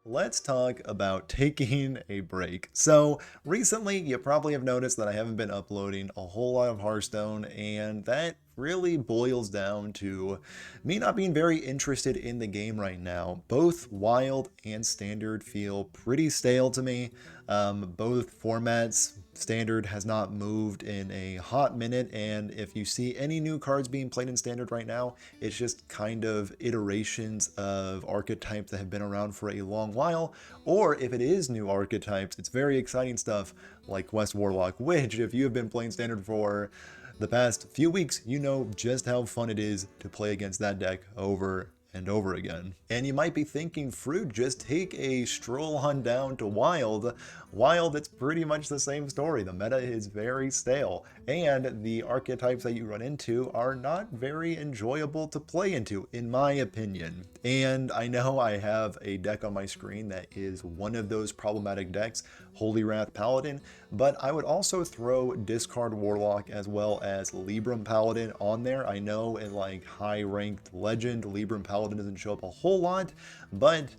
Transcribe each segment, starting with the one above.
let's talk about taking a break. So, recently, you probably have noticed that I haven't been uploading a whole lot of Hearthstone, and that really boils down to me not being very interested in the game right now. Both Wild and Standard feel pretty stale to me. Both formats, Standard has not moved in a hot minute, and if you see any new cards being played in Standard right now, it's just kind of iterations of archetypes that have been around for a long while, or if it is new archetypes, it's very exciting stuff like West Warlock, which if you have been playing Standard for the past few weeks, you know just how fun it is to play against that deck over and over again. And you might be thinking, Froot, just take a stroll on down to Wild. Wild, it's pretty much the same story. The meta is very stale, and the archetypes that you run into are not very enjoyable to play into, in my opinion. And I know I have a deck on my screen that is one of those problematic decks, Holy Wrath Paladin, but I would also throw Discard Warlock as well as Libram Paladin on there. I know in like high-ranked Legend, Libram Paladin doesn't show up a whole lot, but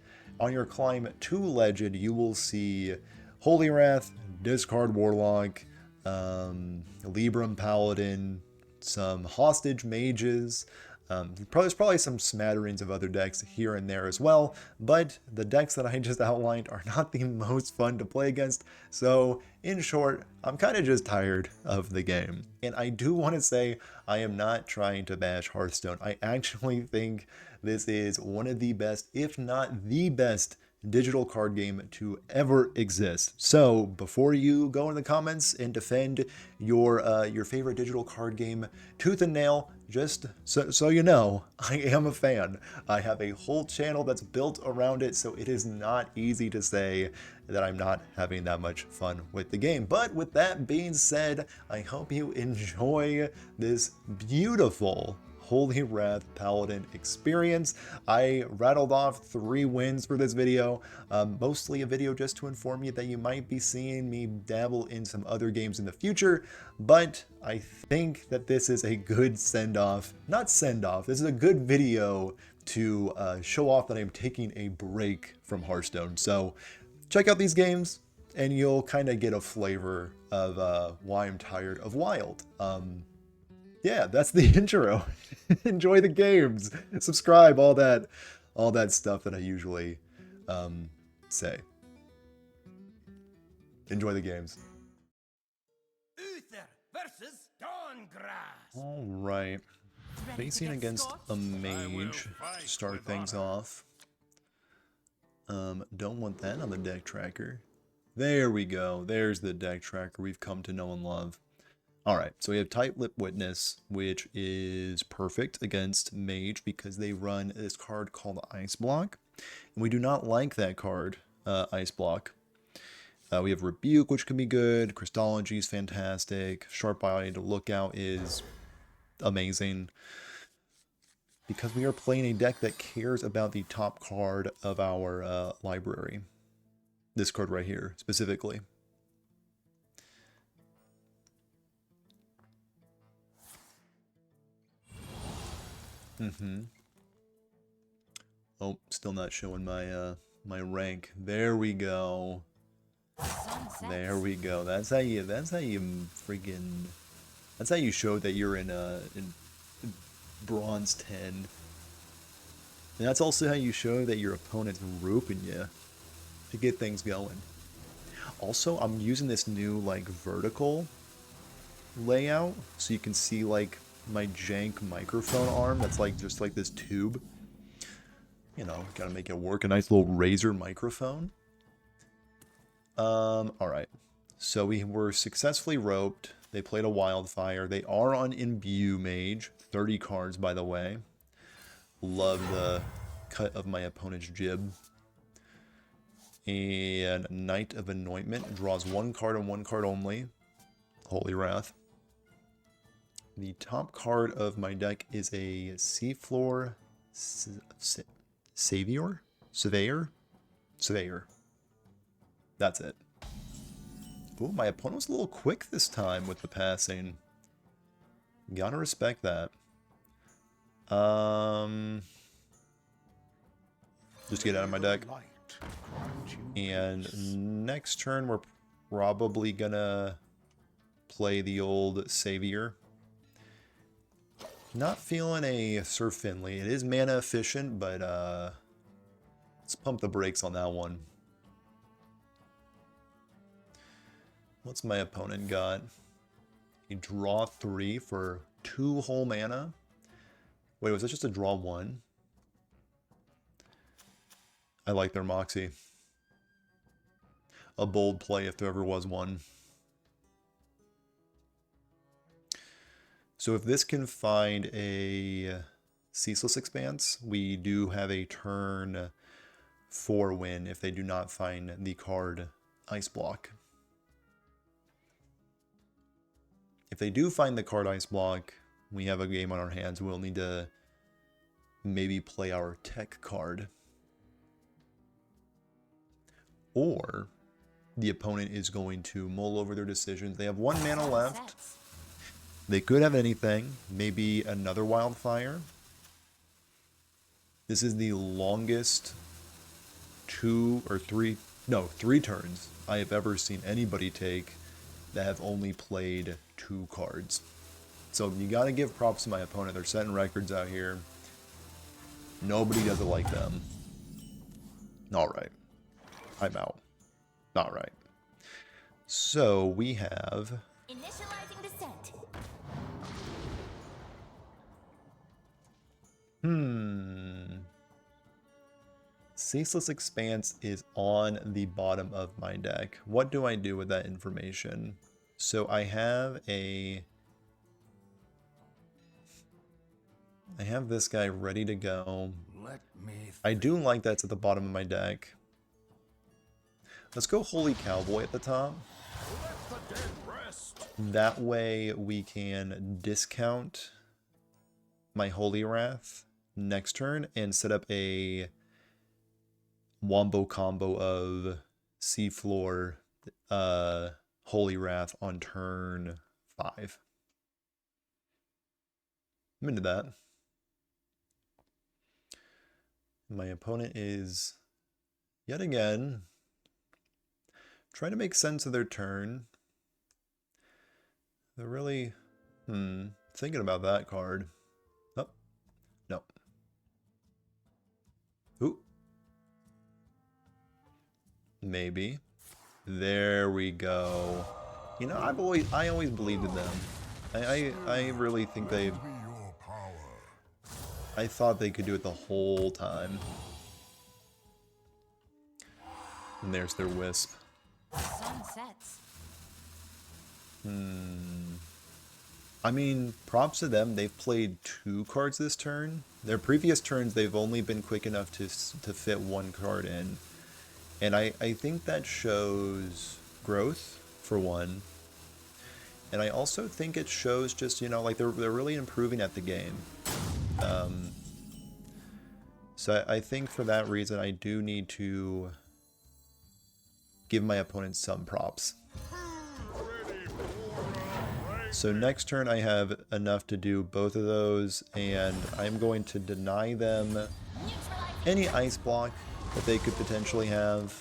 on your climb to Legend, you will see Holy Wrath, Discard Warlock, Libram Paladin, some Hostage Mages. There's probably some smatterings of other decks here and there as well, but the decks that I just outlined are not the most fun to play against, so in short, I'm kind of just tired of the game. And I do want to say I am not trying to bash Hearthstone. I actually think this is one of the best, if not the best, digital card game to ever exist. So before you go in the comments and defend your favorite digital card game tooth and nail, just so you know, I am a fan. I have a whole channel that's built around it, so it is not easy to say that I'm not having that much fun with the game. But with that being said, I hope you enjoy this beautiful Holy Wrath Paladin experience. I rattled off 3 wins for this video, mostly a video just to inform you that you might be seeing me dabble in some other games in the future, but I think that this is a good send-off, not send-off, this is a good video to show off that I'm taking a break from Hearthstone. So check out these games and you'll kind of get a flavor of why I'm tired of Wild. Yeah, that's the intro. Enjoy the games, subscribe, all that stuff that I usually say. Enjoy the games. Uther versus Dawngrass. All right, facing against a mage to start things off. Don't want that on the deck tracker. There we go. There's the deck tracker we've come to know and love. Alright, so we have Tight Lip Witness, which is perfect against Mage because they run this card called Ice Block. And we do not like that card, Ice Block. We have Rebuke, which can be good. Crystology is fantastic. Sharp Eyed Lookout is amazing. Because we are playing a deck that cares about the top card of our library. This card right here, specifically. Oh, still not showing my my rank. There we go. There we go. That's how you freaking, that's how you show that you're in bronze 10. And that's also how you show that your opponent's rooping you to get things going. Also, I'm using this new like vertical layout so you can see like my jank microphone arm that's like just like this tube. You know, gotta make it work. A nice little Razer microphone. Alright. So we were successfully roped. They played a Wildfire. They are on Imbue Mage. 30 cards, by the way. Love the cut of my opponent's jib. And Knight of Anointment draws 1 card and 1 card only. Holy Wrath. The top card of my deck is a Seafloor Savior? Surveyor? Surveyor. That's it. Ooh, my opponent was a little quick this time with the passing. Gotta respect that. Just get out of my deck. And next turn, we're probably gonna play the old Savior. Not feeling a Sir Finley. It is mana efficient, but let's pump the brakes on that one. What's my opponent got? He draw 3 for 2 whole mana. Wait, was that just a draw 1? I like their Moxie. A bold play if there ever was one. So if this can find a Ceaseless Expanse, we do have a turn 4 win if they do not find the card Ice Block. If they do find the card Ice Block, we have a game on our hands. We'll need to maybe play our tech card. Or the opponent is going to mull over their decisions. They have 1 mana left. They could have anything. Maybe another Wildfire. This is the longest 3 turns I have ever seen anybody take that have only played 2 cards. So you gotta give props to my opponent. They're setting records out here. Nobody does it like them. Alright. I'm out. Alright. So we have... Initializing descent. Ceaseless Expanse is on the bottom of my deck. What do I do with that information? So I have this guy ready to go. I do like that's at the bottom of my deck. Let's go Holy Cowboy at the top. That way we can discount my Holy Wrath next turn and set up a wombo combo of Seafloor Holy Wrath on turn 5. I'm into that. My opponent is yet again trying to make sense of their turn. They're really thinking about that card. Oh, no. Ooh. Maybe. There we go. You know, I always believed in them. I really think I thought they could do it the whole time. And there's their Wisp. Sun sets. I mean, props to them. They've played 2 cards this turn. Their previous turns, they've only been quick enough to fit 1 card in. And I think that shows growth, for one. And I also think it shows just, you know, like they're really improving at the game. So I think for that reason, I do need to give my opponent some props. So next turn I have enough to do both of those, and I'm going to deny them any ice block that they could potentially have.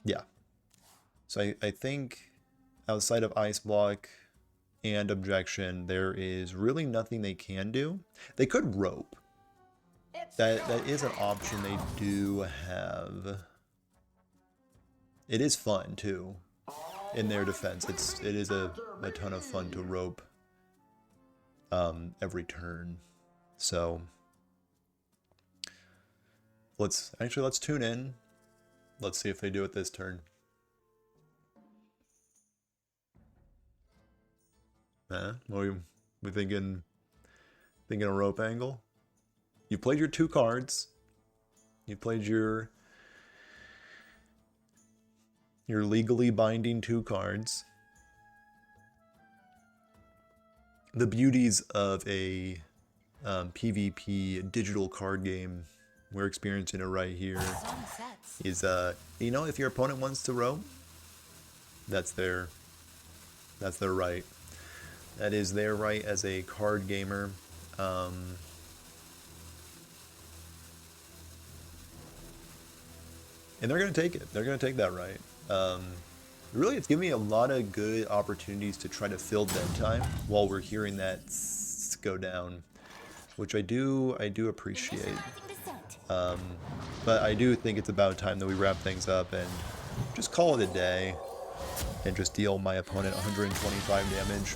Yeah. So I think outside of ice block and objection, there is really nothing they can do. They could rope. That is an option they do have. It is fun too. In their defense, it is a ton of fun to rope every turn. So let's tune in. Let's see if they do it this turn. What are we thinking? Thinking a rope angle? You played your 2 cards. You played your legally binding 2 cards. The beauties of a PvP digital card game, we're experiencing it right here, is you know, if your opponent wants to roam, that's their right. That is their right as a card gamer. And they're going to take it. They're going to take that right. Really, it's given me a lot of good opportunities to try to fill dead time while we're hearing that go down, which I do appreciate. But I do think it's about time that we wrap things up and just call it a day and just deal my opponent 125 damage.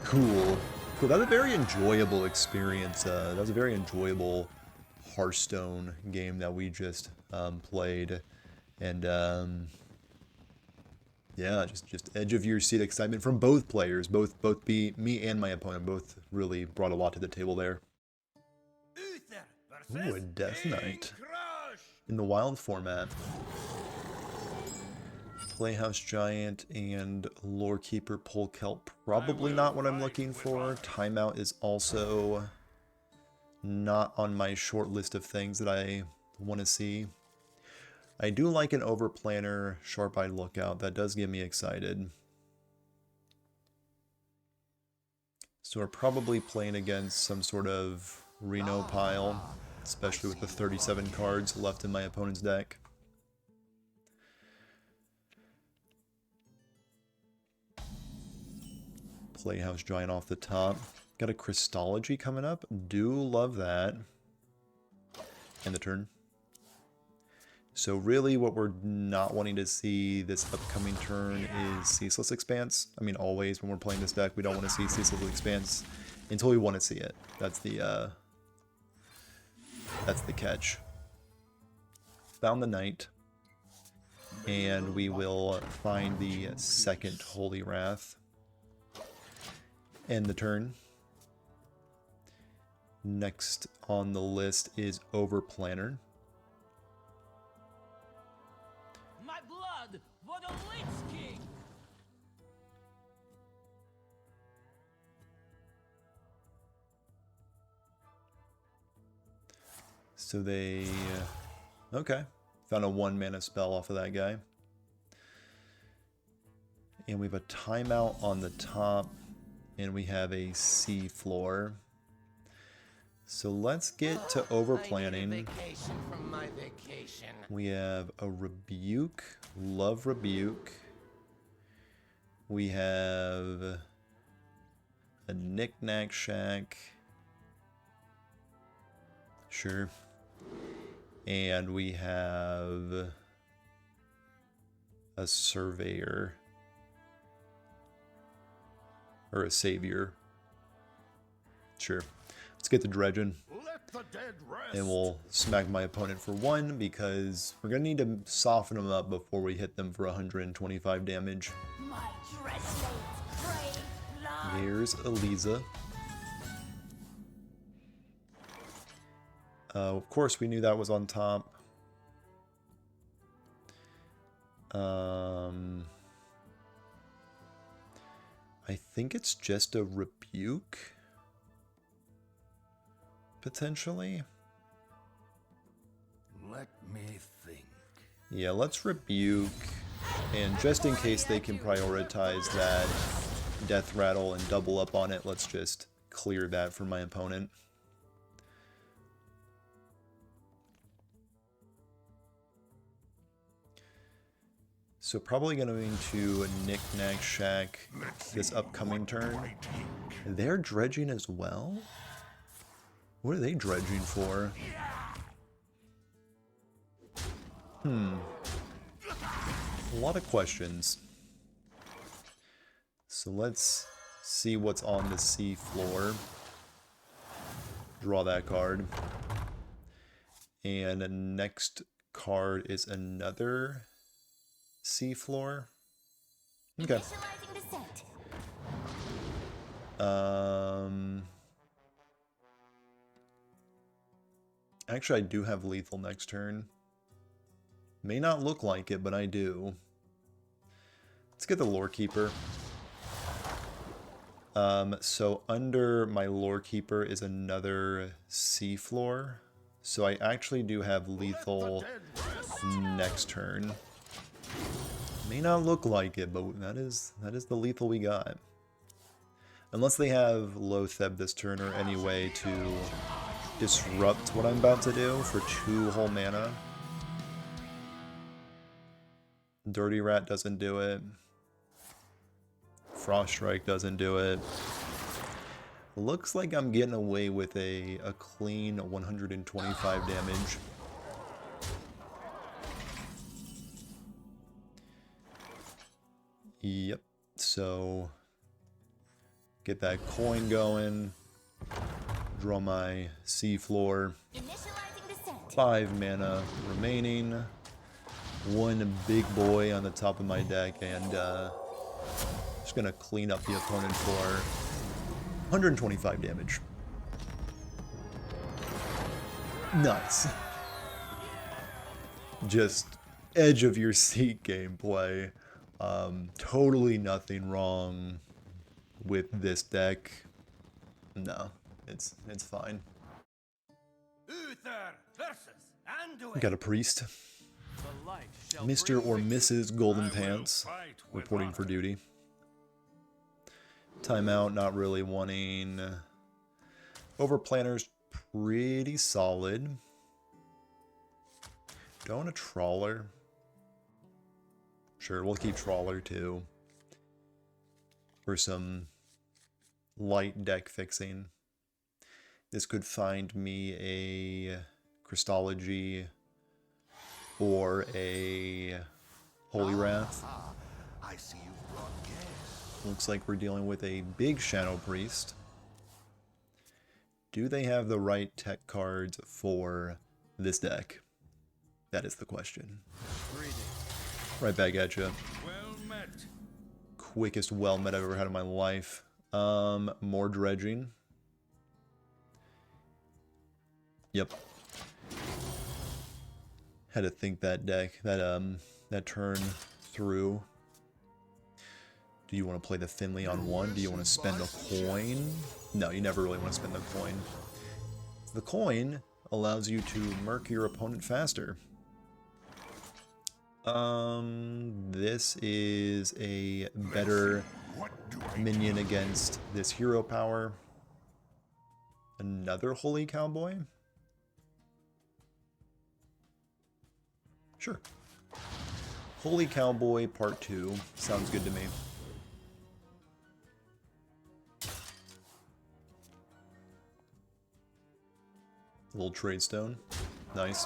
Cool. Cool. That was a very enjoyable experience. That was a very enjoyable Hearthstone game that we just played. And yeah, just edge of your seat excitement from both players. Both me and my opponent both really brought a lot to the table there. Ooh, a Death Knight in the wild format. Playhouse Giant and Lorekeeper Polkelt, probably not what I'm looking for. Timeout is also not on my short list of things that I want to see. I do like an Overplanner Sharp-Eyed Lookout. That does get me excited. So we're probably playing against some sort of Reno pile, especially with the 37 cards left in my opponent's deck. Playhouse Giant off the top. Got a Crystology coming up. Do love that. And the turn. So really what we're not wanting to see this upcoming turn is Ceaseless Expanse. I mean, always when we're playing this deck, we don't want to see Ceaseless Expanse until we want to see it. That's the catch. Found the Knight. And we will find the second Holy Wrath. End the turn. Next on the list is Overplanner. My blood for the Lich King. So they okay. Found a 1-mana spell off of that guy. And we have a timeout on the top. And we have a Seafloor. So let's get to overplanning. We have a Rebuke. Love Rebuke. We have a Knickknack Shack. Sure. And we have a Surveyor. Or a Savior. Sure. Let's get the dredging. And we'll smack my opponent for 1 because we're going to need to soften them up before we hit them for 125 damage. There's Eliza. Of course, we knew that was on top. I think it's just a Rebuke, potentially. Let me think. Yeah, let's Rebuke, and just in case they can prioritize that Death Rattle and double up on it, let's just clear that for my opponent. So probably going to Knickknack Shack this upcoming turn. They're dredging as well? What are they dredging for? A lot of questions. So let's see what's on the Seafloor. Draw that card. And the next card is another Seafloor. Okay. Actually, I do have lethal next turn. May not look like it, but I do. Let's get the Lorekeeper. So under my Lorekeeper is another Seafloor. So I actually do have lethal next turn. May not look like it, but that is the lethal we got. Unless they have low Theb this turn or any way to disrupt what I'm about to do for 2 whole mana. Dirty Rat doesn't do it. Frost Strike doesn't do it. Looks like I'm getting away with a clean 125 damage. Yep, so get that coin going. Draw my Seafloor. Initializing descent. 5 mana remaining. 1 big boy on the top of my deck, and just gonna clean up the opponent for 125 damage. Nice. Just edge of your seat gameplay. Totally nothing wrong with this deck. No, it's fine. Uther versus Anduin. Got a priest. The light shall Mr. or bring Mrs. Golden Pants reporting for duty. Timeout, not really wanting. Overplanner's pretty solid. Don't want a Trawler. Sure, we'll keep Trawler too. For some light deck fixing. This could find me a Crystology or a Holy Wrath. I see you've brought guests. Looks like we're dealing with a big Shadow Priest. Do they have the right tech cards for this deck? That is the question. Right back at you. well met. Quickest well met I've ever had in my life. More dredging. Yep. Had to think that deck, that turn through. Do you want to play the Finley on 1? Do you want to spend a coin? No, you never really want to spend the coin. The coin allows you to murk your opponent faster. This is a better minion against this hero power. Another Holy Cowboy? Sure. Holy Cowboy Part 2. Sounds good to me. A little trade stone. Nice.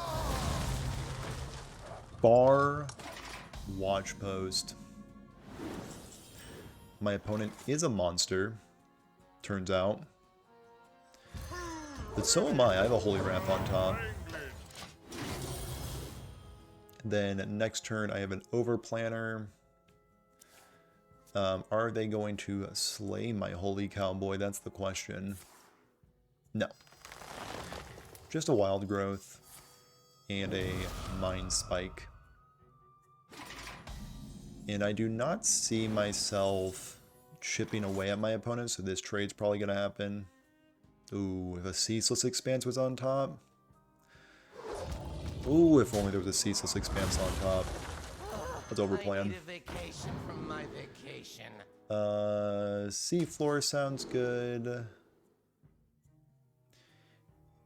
Bar Watch Post. My opponent is a monster, turns out. But so am I. I have a Holy Wrath on top. Then next turn I have an Overplanner. Are they going to slay my Holy Cowboy? That's the question. No. Just a Wild Growth and a Mind Spike. And I do not see myself chipping away at my opponent, so this trade's probably going to happen. Ooh, if a Ceaseless Expanse was on top. Ooh, if only there was a Ceaseless Expanse on top. Let's overplan. I need a vacation from my vacation. Seafloor sounds good.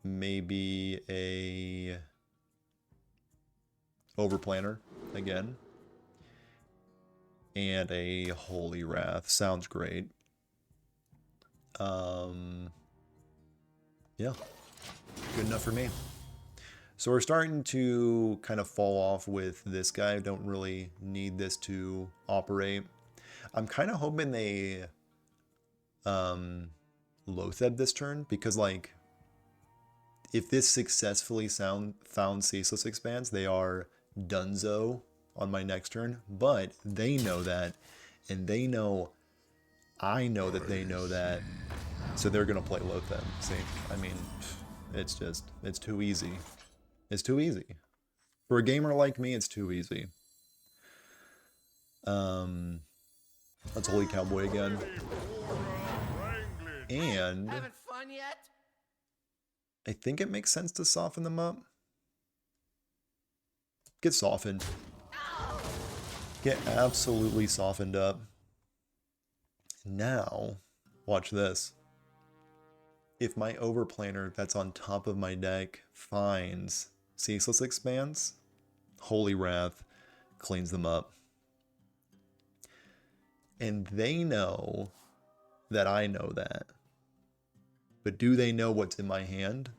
Maybe a Overplanner again. And a Holy Wrath. Sounds great. Yeah. Good enough for me. So we're starting to kind of fall off with this guy. I don't really need this to operate. I'm kind of hoping they Loatheb this turn, because like if this successfully found Ceaseless Expanse, they are donezo on my next turn. But they know that, and they know I know that they know that, so they're gonna play Loatheb. See, I mean, it's too easy. It's too easy. For a gamer like me, it's too easy. Let's Holy Cowboy again. And Having fun yet? I think it makes sense to soften them up. Get softened. Get absolutely softened up. Now, watch this. if my Overplanner that's on top of my deck finds Ceaseless Expanse, Holy Wrath cleans them up. And they know that I know that. But do they know what's in my hand?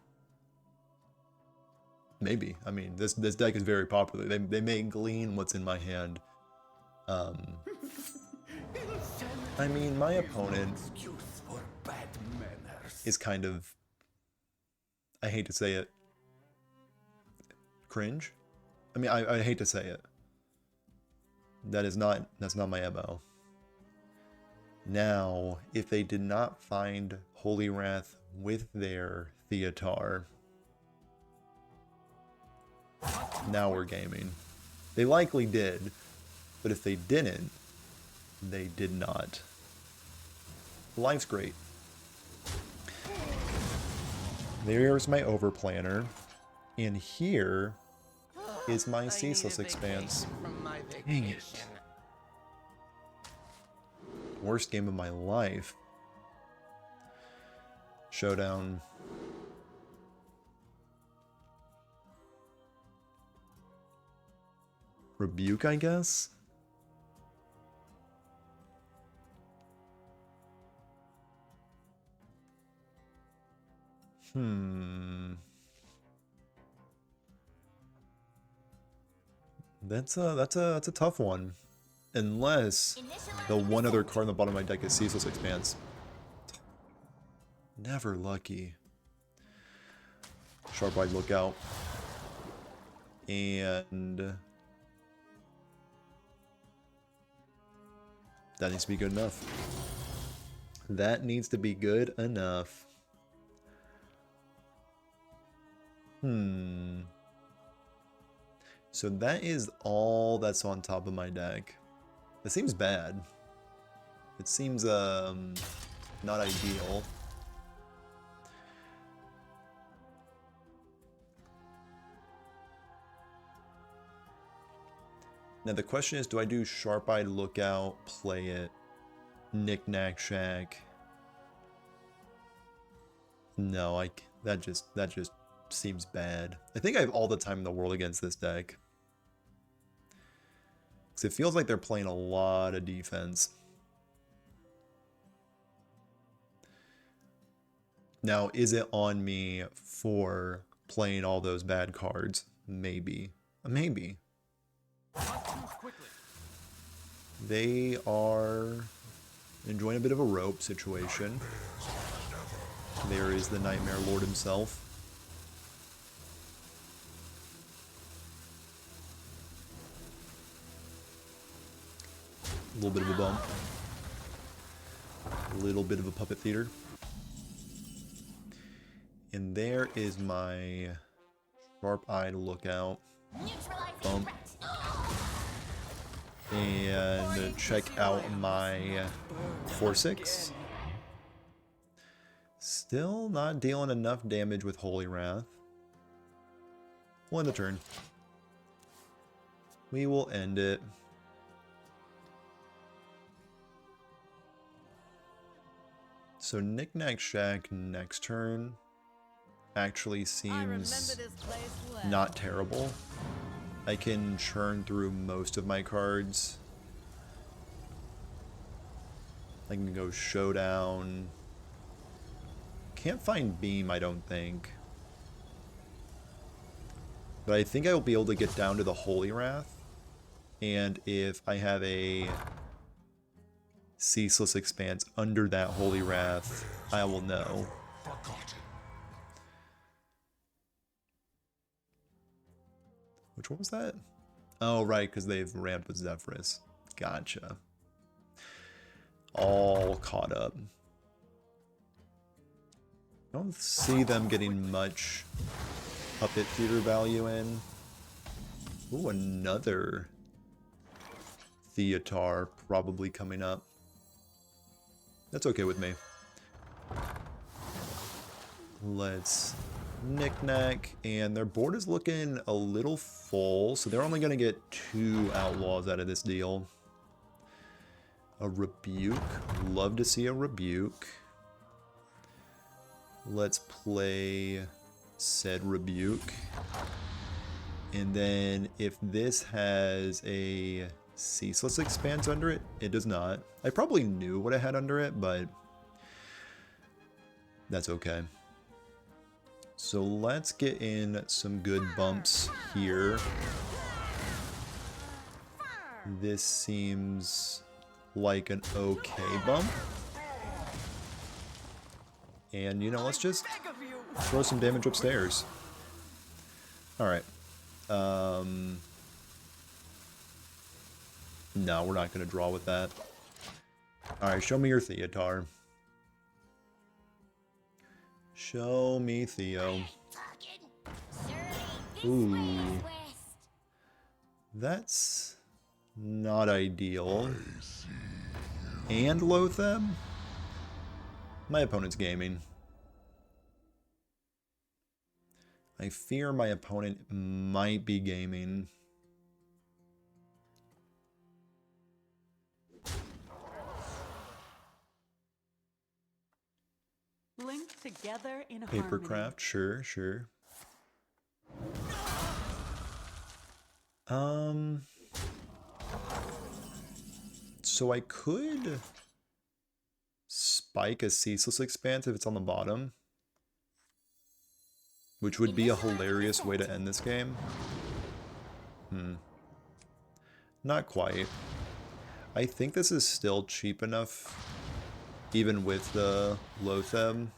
Maybe. I mean, this deck is very popular. They may glean what's in my hand. I mean, my opponent is kind of, I hate to say it, cringe. I mean, I hate to say it. That's not my MO. Now, if they did not find Holy Wrath with their Theatar, now we're gaming. They likely did, but if they didn't, they did not. Life's great. There's my Overplanner, and here is my Ceaseless Expanse. Dang it. Worst game of my life. Showdown. Rebuke, I guess? That's a tough one. Unless the one other card on the bottom of my deck is Ceaseless Expanse. Never lucky. Sharp-eyed Lookout. And that needs to be good enough. That needs to be good enough. So that is all that's on top of my deck. It seems bad. It seems not ideal. Now the question is, do I do Sharp-eyed Lookout, play it, Knickknack Shack? No, that just seems bad. I think I have all the time in the world against this deck. Because it feels like they're playing a lot of defense. Now, is it on me for playing all those bad cards? Maybe. Maybe. They are enjoying a bit of a rope situation. There is the Nightmare Lord himself. A little bit of a bump. A little bit of a puppet theater. And there is my Sharp-eyed Lookout. Bump. And check out my 4/6. Still not dealing enough damage with Holy Wrath. We'll end the turn. We will end it. So Knickknack Shack next turn actually seems not terrible. I can churn through most of my cards. I can go Showdown. Can't find Beam, I don't think. But I think I will be able to get down to the Holy Wrath. And if I have a Ceaseless Expanse under that Holy Wrath, I will know. Which one was that? Oh, right, because they've ramped with Zephyrus. Gotcha. All caught up. I don't see them getting much puppet theater value in. Ooh, another Theatar probably coming up. That's okay with me. Let's Knickknack, and their board is looking a little full, so they're only going to get 2 Outlaws out of this deal. A Rebuke. Love to see a Rebuke. let's play said Rebuke. And then if this has a Ceaseless Expanse under it, it does not. I probably knew what it had under it, but that's okay. So let's get in some good bumps here. This seems like an okay bump. And, you know, let's just throw some damage upstairs. Alright. No, we're not going to draw with that. Alright, show me your Theotar. Show me Theo. Ooh. That's not ideal. And Lotheb? My opponent's gaming. I fear my opponent might be gaming. Linked together in Papercraft, sure, sure. So I could spike a Ceaseless Expanse if it's on the bottom, which would be a hilarious way to end this game. Not quite. I think this is still cheap enough, even with the Lotheb.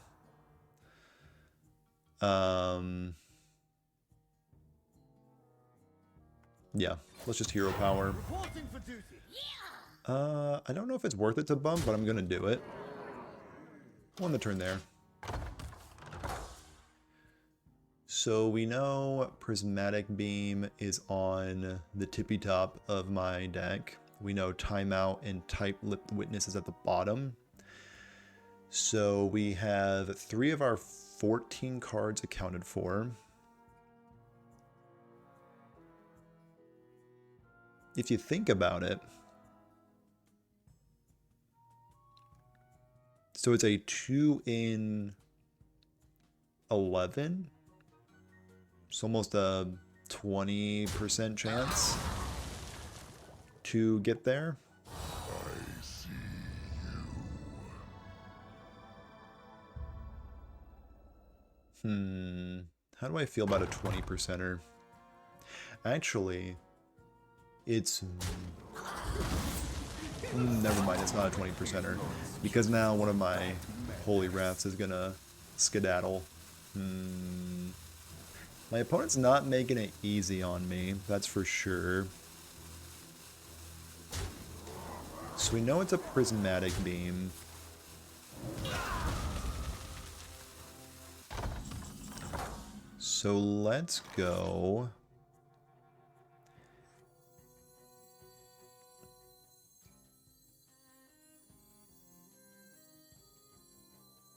Yeah, let's just hero power. I don't know if it's worth it to bump, but I'm gonna do it. On the turn there. So we know Prismatic Beam is on the tippy top of my deck. We know Timeout and Type-Lipped Witness is at the bottom. So we have 3 of our 14 cards accounted for. If you think about it, so it's a 2 in 11. It's almost a 20% chance to get there. I see you. How do I feel about a 20%er? Actually, it's... never mind, it's not a 20%er. Because now one of my Holy Wraths is gonna skedaddle. My opponent's not making it easy on me, that's for sure. So we know it's a Prismatic Beam. So let's go.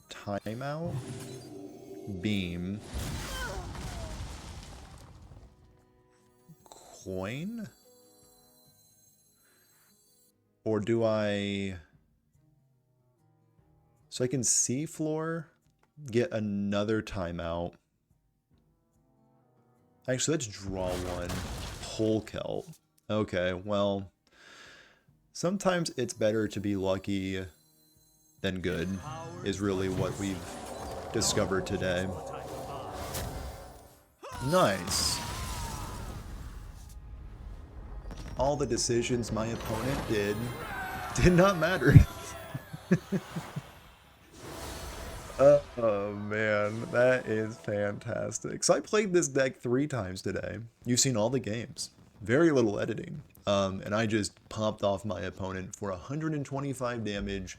Timeout. Beam. Coin? Or do I... So I can Seafloor, get another timeout. Actually, let's draw one. Polkelt. Okay, well... Sometimes it's better to be lucky than good, is really what we've discovered today. Nice. All the decisions my opponent did not matter. Oh man, that is fantastic. So I played this deck 3 times today. You've seen all the games. Very little editing. And I just popped off my opponent for 125 damage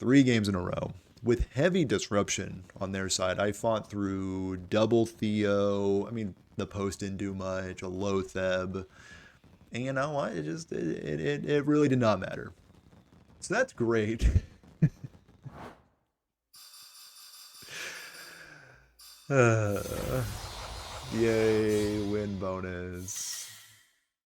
3 games in a row. With heavy disruption on their side. I fought through double Theo. I mean, the post didn't do much. A Lotheb. And you know what? It really did not matter. So that's great. Yay, win bonus.